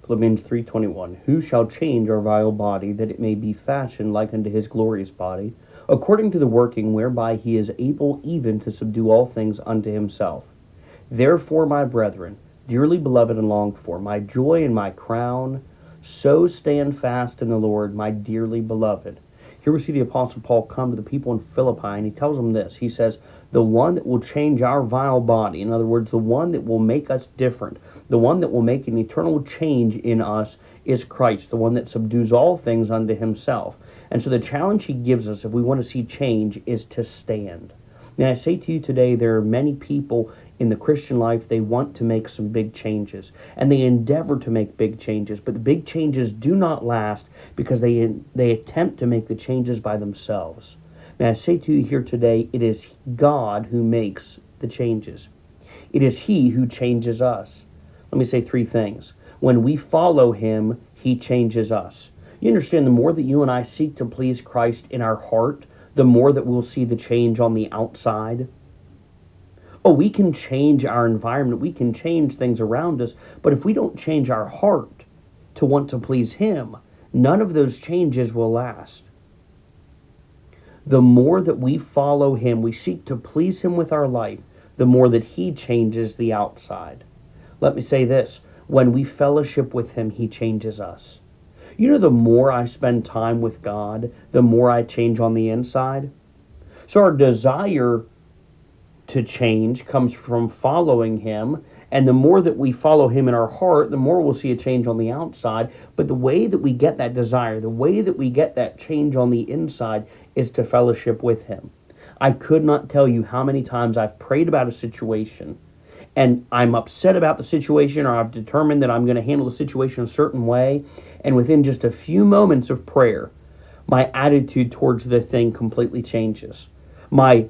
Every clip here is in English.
Philippians 3:21, who shall change our vile body, that it may be fashioned like unto his glorious body, according to the working whereby he is able even to subdue all things unto himself. Therefore, my brethren, dearly beloved and longed for, my joy and my crown, so stand fast in the Lord, my dearly beloved. Here we see the Apostle Paul come to the people in Philippi, and he tells them this. He says, the one that will change our vile body, in other words, the one that will make us different, the one that will make an eternal change in us is Christ, the one that subdues all things unto himself. And so the challenge he gives us, if we want to see change, is to stand. Now, I say to you today, there are many people in the Christian life, they want to make some big changes, and they endeavor to make big changes, but the big changes do not last because they attempt to make the changes by themselves. Now, I say to you here today, it is God who makes the changes. It is He who changes us. Let me say three things. When we follow Him, He changes us. You understand, the more that you and I seek to please Christ in our heart, the more that we'll see the change on the outside. Oh, we can change our environment, we can change things around us, but if we don't change our heart to want to please Him, none of those changes will last. The more that we follow Him, we seek to please Him with our life, the more that He changes the outside. Let me say this, when we fellowship with Him, He changes us. You know, the more I spend time with God, the more I change on the inside. So our desire to change comes from following Him, and the more that we follow Him in our heart, the more we'll see a change on the outside. But the way that we get that desire, the way that we get that change on the inside is to fellowship with Him. I could not tell you how many times I've prayed about a situation, and I'm upset about the situation, or I've determined that I'm going to handle the situation a certain way, and within just a few moments of prayer, my attitude towards the thing completely changes. My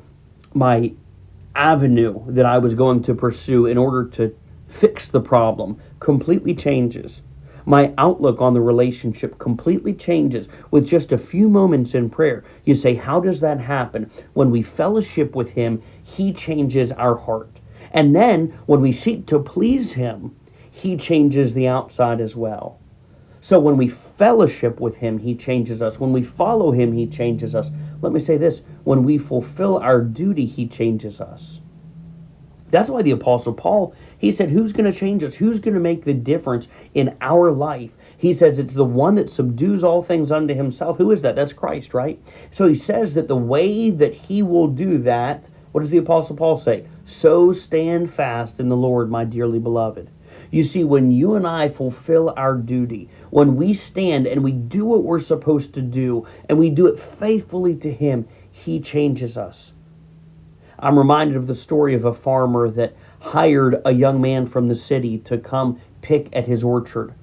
avenue that I was going to pursue in order to fix the problem completely changes. My outlook on the relationship completely changes with just a few moments in prayer. You say, how does that happen? When we fellowship with Him, He changes our heart. And then when we seek to please Him, He changes the outside as well. So when we fellowship with Him, He changes us. When we follow Him, He changes us. Let me say this, when we fulfill our duty, He changes us. That's why the Apostle Paul, he said, who's going to change us? Who's going to make the difference in our life? He says it's the one that subdues all things unto Himself. Who is that? That's Christ, right? So he says that the way that He will do that, what does the Apostle Paul say? So stand fast in the Lord, my dearly beloved. You see, when you and I fulfill our duty, when we stand and we do what we're supposed to do, and we do it faithfully to Him, He changes us. I'm reminded of the story of a farmer that hired a young man from the city to come pick at his orchard.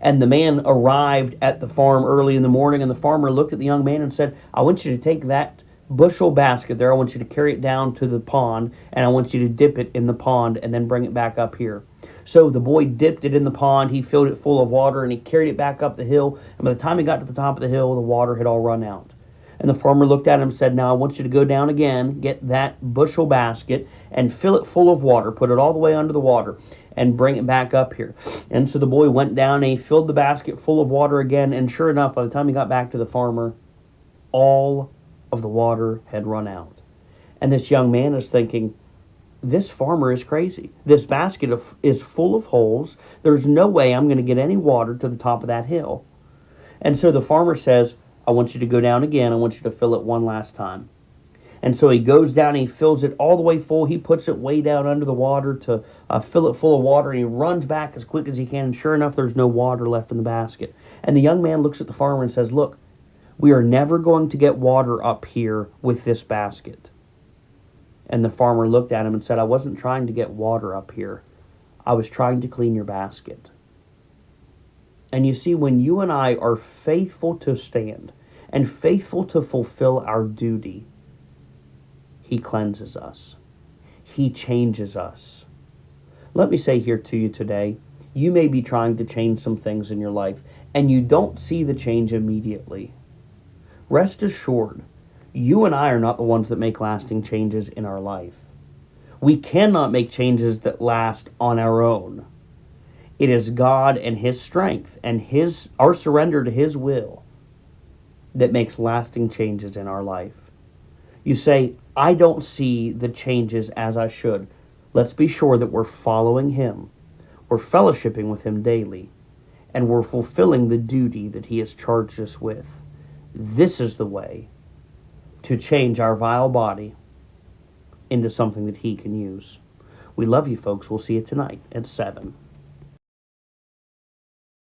And the man arrived at the farm early in the morning, and the farmer looked at the young man and said, I want you to take that bushel basket there, I want you to carry it down to the pond, and I want you to dip it in the pond and then bring it back up here. So the boy dipped it in the pond, he filled it full of water, and he carried it back up the hill, and by the time he got to the top of the hill, the water had all run out. And the farmer looked at him and said, now I want you to go down again, get that bushel basket, and fill it full of water, put it all the way under the water, and bring it back up here. And so the boy went down and he filled the basket full of water again, and sure enough, by the time he got back to the farmer, all of the water had run out. And this young man is thinking, this farmer is crazy. This basket is full of holes. There's no way I'm going to get any water to the top of that hill. And so the farmer says, I want you to go down again. I want you to fill it one last time. And so he goes down and he fills it all the way full. He puts it way down under the water to fill it full of water. And he runs back as quick as he can. And sure enough, there's no water left in the basket. And the young man looks at the farmer and says, look, we are never going to get water up here with this basket. And the farmer looked at him and said, I wasn't trying to get water up here. I was trying to clean your basket. And you see, when you and I are faithful to stand and faithful to fulfill our duty, He cleanses us. He changes us. Let me say here to you today, you may be trying to change some things in your life, and you don't see the change immediately. Rest assured, you and I are not the ones that make lasting changes in our life. We cannot make changes that last on our own. It is God and His strength and our surrender to His will that makes lasting changes in our life. You say, I don't see the changes as I should. Let's be sure that we're following Him, we're fellowshipping with Him daily, and we're fulfilling the duty that He has charged us with. This is the way to change our vile body into something that He can use. We love you, folks. We'll see you tonight at 7.